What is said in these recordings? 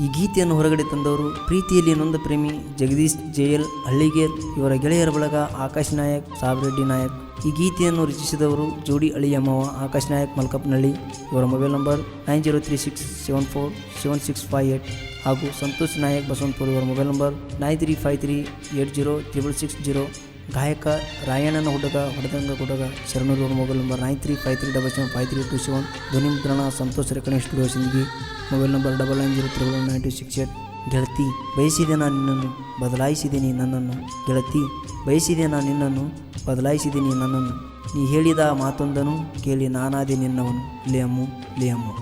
ಈ ಗೀತೆಯನ್ನು ಹೊರಗಡೆ ತಂದವರು ಪ್ರೀತಿಯಲ್ಲಿ ನೊಂದ ಪ್ರೇಮಿ ಜಗದೀಶ್ JL ಹಳ್ಳಿಗೇರ್, ಇವರ ಗೆಳೆಯರ ಬಳಗ ಆಕಾಶ್ ನಾಯಕ್, ಸಾಬ್ರೆಡ್ಡಿ ನಾಯಕ್. ಈ ಗೀತೆಯನ್ನು ರಚಿಸಿದವರು ಜೋಡಿ ಅಳಿಯಮ್ಮವ ಆಕಾಶ್ ನಾಯಕ್ ಮಲ್ಕಪ್ನಳ್ಳಿ. ಇವರ ಮೊಬೈಲ್ ನಂಬರ್ 9036747658 ಹಾಗೂ ಸಂತೋಷ್ ನಾಯಕ್ ಬಸವಂತಪುರ. ಇವರ ಮೊಬೈಲ್ ನಂಬರ್ 9353806660. ಗಾಯಕ ರಾಯಣ್ಣನ ಹುಡುಗ ಹೊಡೆದಂಗ ಹುಡುಗ ಶರಣೂರು. ಅವರ ಮೊಬೈಲ್ ನಂಬರ್ 9353775327. ಧ್ವನಿ ಮುದ್ರಣ Santosh recording studio Sindagi. Mobile number 9903199268. ಗೆಳತಿ ಬಯಸಿದೆ ನಾನು ನಿನ್ನನ್ನು ಬದಲಾಯಿಸಿದ್ದೀನಿ ನನ್ನನ್ನು. ಗೆಳತಿ ಬಯಸಿದೆ ನಾನು ನಿನ್ನನ್ನು ಬದಲಾಯಿಸಿದ್ದೀನಿ ನನ್ನನ್ನು. ನೀ ಹೇಳಿದ ಮಾತೊಂದನು ಕೇಳಿ ನಾನಾದೆ ನಿನ್ನವನು. ಲೇಯಮ್ಮು ಲೇಯಮ್ಮು.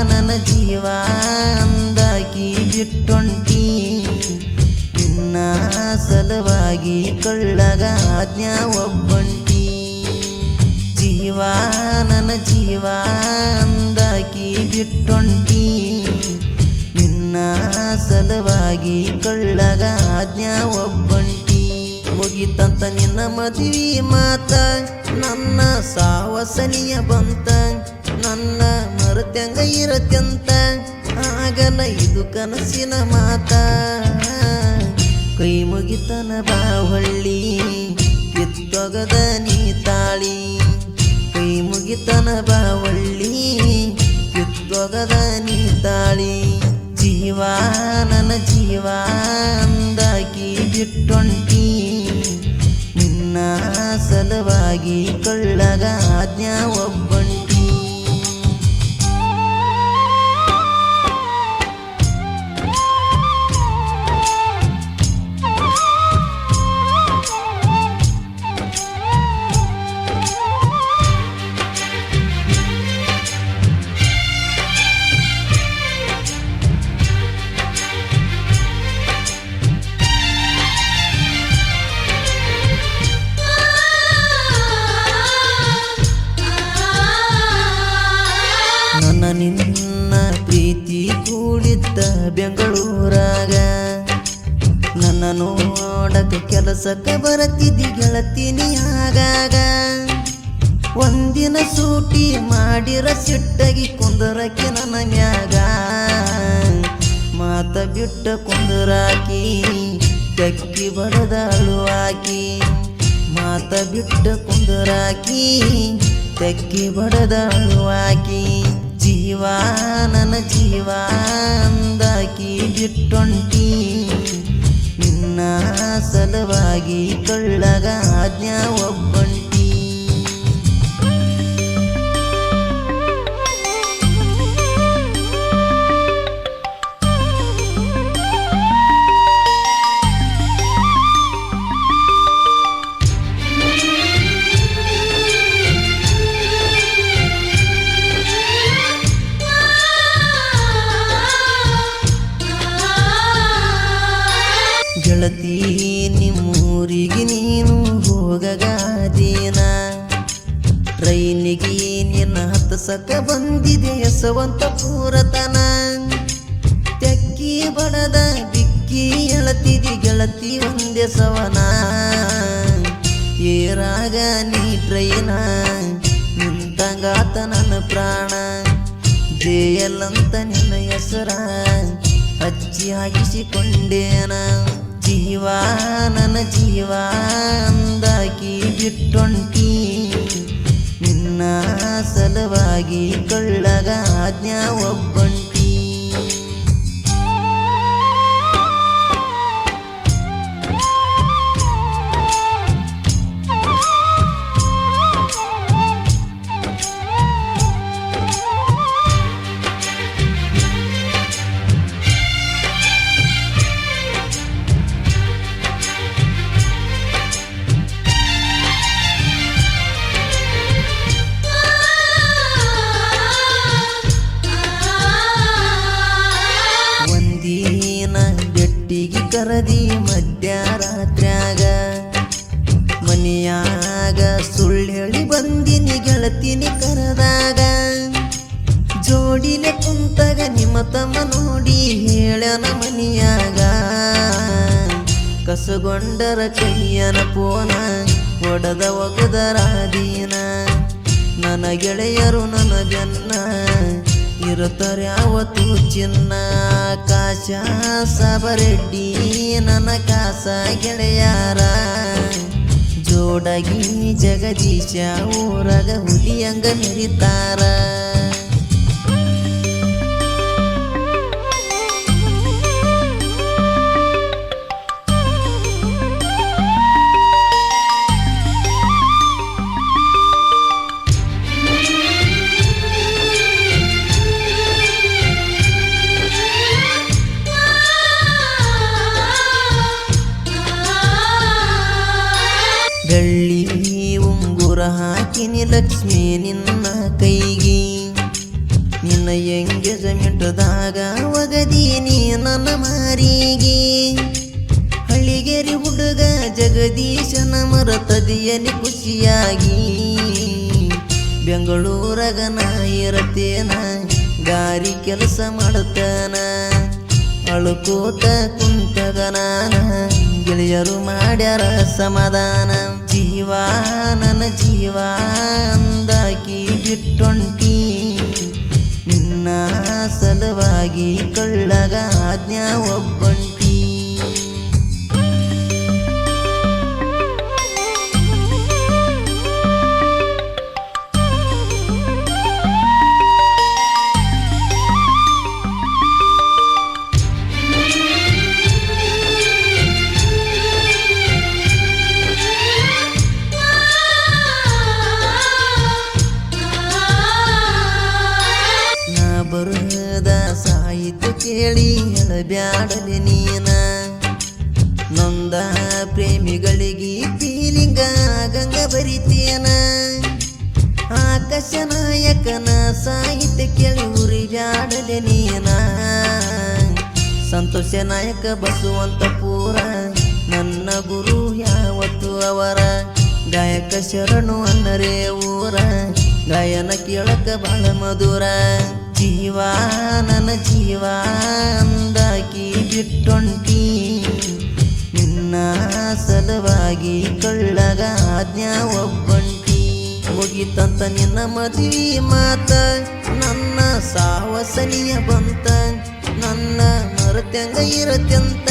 ನನ್ನ ಜೀವ ಅಂದಾಕಿ ಬಿಟ್ಟೊಂಟಿ, ನಿನ್ನ ಸಲುವಾಗಿ ಕೊಳ್ಳಗ ಆಜ್ಞಾ ಒಬ್ಬಂಟಿ. ಜೀವ ನನ್ನ ಜೀವ ಅಂದಾಕಿ ಬಿಟ್ಟೊಂಟಿ, ನಿನ್ನ ಸಲುವಾಗಿ ಕೊಳ್ಳಗ ಆಜ್ಞಾ ಒಬ್ಬಂಟಿ. ಮುಗಿತಂತ ನಿನ್ನ ಮದುವೆ ಮಾತ, ನನ್ನ ಸಾವಸನಿಯ ಬಂತ, ನನ್ನ ಮರೆತಂಗ ಇರತ್ಯಂತ ಆಗಲ್ಲ ಇದು ಕನಸಿನ ಮಾತ. ಕೈ ಮುಗಿತನ ಬಾವಳ್ಳಿ ಕಿತ್ತೊಗದ ನೀ ತಾಳಿ, ಕೈ ಮುಗಿತನ ಬಾವಳ್ಳಿ ಕಿತ್ತೊಗದ ನೀ ತಾಳಿ. ಜೀವ ನನ್ನ ಜೀವ ಅಂದಾಕಿ ಬಿಟ್ಟೊಂಟಿ, ನಿನ್ನ ಸಲುವಾಗಿ ಕೊಳ್ಳಗ ಆಜ್ಞಾ ಒಬ್ಬಂಟಿ. ನಿನ್ನ ಪ್ರೀತಿ ಕೂಡಿದ್ದ ಬೆಂಗಳೂರಾಗ, ನನ್ನ ನೋಡಕ ಕೆಲಸಕ್ಕೆ ಬರತಿದ್ದಿ ಗೆಳತಿನಿ ಆಗಾಗ. ಒಂದಿನ ಸೂಟಿ ಮಾಡಿರ ಸಿಟ್ಟಾಗಿ ಕುಂದರಕಿ ನನ್ನ ಮ್ಯಾಗ, ಮಾತ ಬಿಟ್ಟ ಕುಂದರಾಕಿ ತೆಕ್ಕಿ ಬಡದಾಳು ಆಕಿ. ಮಾತ ಬಿಟ್ಟ ಕುಂದರಾಕಿ ತೆಕ್ಕಿ ಬಡದಾಳು ಆಕಿ. ಜೀವ ನನ್ನ ಜೀವ ಅಂದಾಕಿ ಬಿಟ್ಟೊಂಟಿ, ನಿನ್ನ ಸಲುವಾಗಿ ಕೊಳ್ಳಗ ಆಜ್ಞಾ ಒಬ್ಬಂಟಿ. ಗೆಳತಿ ನಿಮ್ಮೂರಿಗೆ ನೀನು ಹೋಗಗಾದೀನ, ಟ್ರೈನಿಗೆ ನಿನ್ನ ಹತ್ತಸಕ ಬಂದಿದೆ ಯಶವಂತಪುರತನ. ತೆಕ್ಕಿ ಬಡದ ಬಿಕ್ಕಿ ಎಳತಿದಿ ಗೆಳತಿ ಒಂದೇ ಸವನ. ಏರಾಗ ನೀ ಟ್ರೈನ ನಿಂತಂಗಾತ ನನ್ನ ಪ್ರಾಣ. JL ಅಂತ ನಿನ್ನ ಹೆಸರ ಹಚ್ಚಿ ಹಾಕಿಸಿಕೊಂಡೇನ. ಜೀವ ನನ್ನ ಜೀವ ಅಂದಾಕಿ ಬಿಟ್ಟೊಂಟಿ, ನಿನ್ನ ಸಲುವಾಗಿ ಕೊಳ್ಳಗ ಆಜ್ಞಾ ಒಬ್ಬಂಟಿ. ಮನೆಯಾಗ ಸುಳ್ಳು ಹೇಳಿ ಬಂದಿನಿ ಗೆಳತಿನಿ ಕರೆದಾಗ ಜೋಡಿಲೆ ಕುಂತಾಗ ನಿಮ್ಮ ತಮ್ಮ ನೋಡಿ ಹೇಳ್ಯಾನ ಮನಿಯಾಗ ಕಸಗೊಂಡರ ಕೈಯನ ಪೋನ ಒಡದ ಒಗದರ ದೀನ ನನ್ನ ಗೆಳೆಯರು ನನ್ನ ಬೆನ್ನ ಇರುತ್ತಾರೆ ಯಾವತ್ತು ಚಿನ್ನ ಆಕಾಶ ಸಾಬರೆಡ್ಡಿ ನನ್ನ ಕಾಸ ಗೆಳೆಯಾರ ಜೋಡಾಗಿ ಜಗದೀಶ ಊರಾಗ ಹುಲಿಯಂಗ ಮೆರಿತಾರ ಬೆಳ್ಳಿ ಉಂಗುರ ಹಾಕಿನಿ ಲಕ್ಷ್ಮಿ ನಿನ್ನ ಕೈಗಿ ನಿನ್ನ ಎಂಗೇಜ್ಮೆಂಟ್ದಾಗ ಒಗದೀನಿ ನನ್ನ ಮಾರಿಗೆ ಹಳ್ಳಿಗೆರಿ ಹುಡುಗ ಜಗದೀಶನ ಮರತದಿಯನಿ ಖುಷಿಯಾಗಿ ಬೆಂಗಳೂರಾಗ ನಾ ಇರತೇನ ಗಾರಿ ಕೆಲಸ ಮಾಡತನ ಅಳುಕೋತ ಕುಂತಗ ನಾನ ಗೆಳೆಯರು ಮಾಡ್ಯಾರ ಸಮಾಧಾನ ಜೀವ ನನ್ನ ಜೀವ ಅಂದಾಕಿ ಬಿಟ್ಟೊಂಟಿ ನಿನ್ನ ಸಲುವಾಗಿ ಕಳ್ಳಗ ಆಜ್ಞಾ ಒಬ್ಬಂಟಿ ಬರದ ಸಾಹಿತ್ಯ ಕೇಳಿ ಹೇಳಬ್ಯಾಡಲಿ ನೀನ ನೊಂದ ಪ್ರೇಮಿಗಳಿಗೆ ಫೀಲಿಂಗ ಗಂಗ ಬರಿತೇನ ಆಕಾಶ ನಾಯಕನ ಸಾಹಿತ್ಯ ಕೇಳಿ ಉರಿಬ್ಯಾಡಲಿ ನೀನ ಸಂತೋಷ ನಾಯಕ ಬಸವಂತ ಪೂರ ನನ್ನ ಗುರು ಯಾವತ್ತು ಅವರ ಗಾಯಕ ಶರಣು ಅನ್ನರೇ ಊರ ಗಾಯನ ಕೇಳಕ ಬಾಳ ಮಧುರ ಜೀವ ನನ್ನ ಜೀವ ಅಂದಾಕಿ ಬಿಟ್ಟೊಂಟಿ ನಿನ್ನ ಸಲುವಾಗಿ ಕಳ್ಳಗ ಆಜ್ಞಾ ಒಬ್ಬಂಟಿ ಮುಗಿತಂತ ನಿನ್ನ ಮದುವೆ ಮಾತ ನನ್ನ ಸಾವಸನಿಯ ಬಂತ ನನ್ನ ಮರತ್ಯಂಗ ಇರತ್ಯಂತ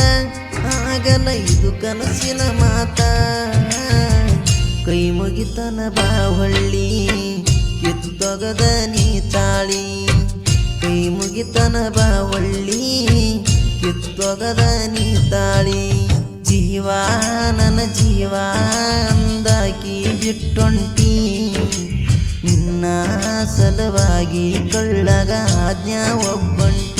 ಆಗಲ್ಲ ಇದು ಕನಸಿನ ಮಾತ ಕೈ ಮುಗಿತನ ಬಾವಳ್ಳಿ ಕಿತ್ತೊಗದ ನೀ ತಾಳಿ ಕೈ ಮುಗಿತನ ಬಾವಳ್ಳಿ ಕಿತ್ತೊಗದ ನೀ ತಾಳಿ ಜೀವ ನನ್ನ ಜೀವ ಅಂದಾಕಿ ಬಿಟ್ಟೊಂಟಿ ನಿನ್ನ ಸಲುವಾಗಿ ಕಳ್ಳಗ ಆಜ್ಞಾ ಒಬ್ಬಂಟಿ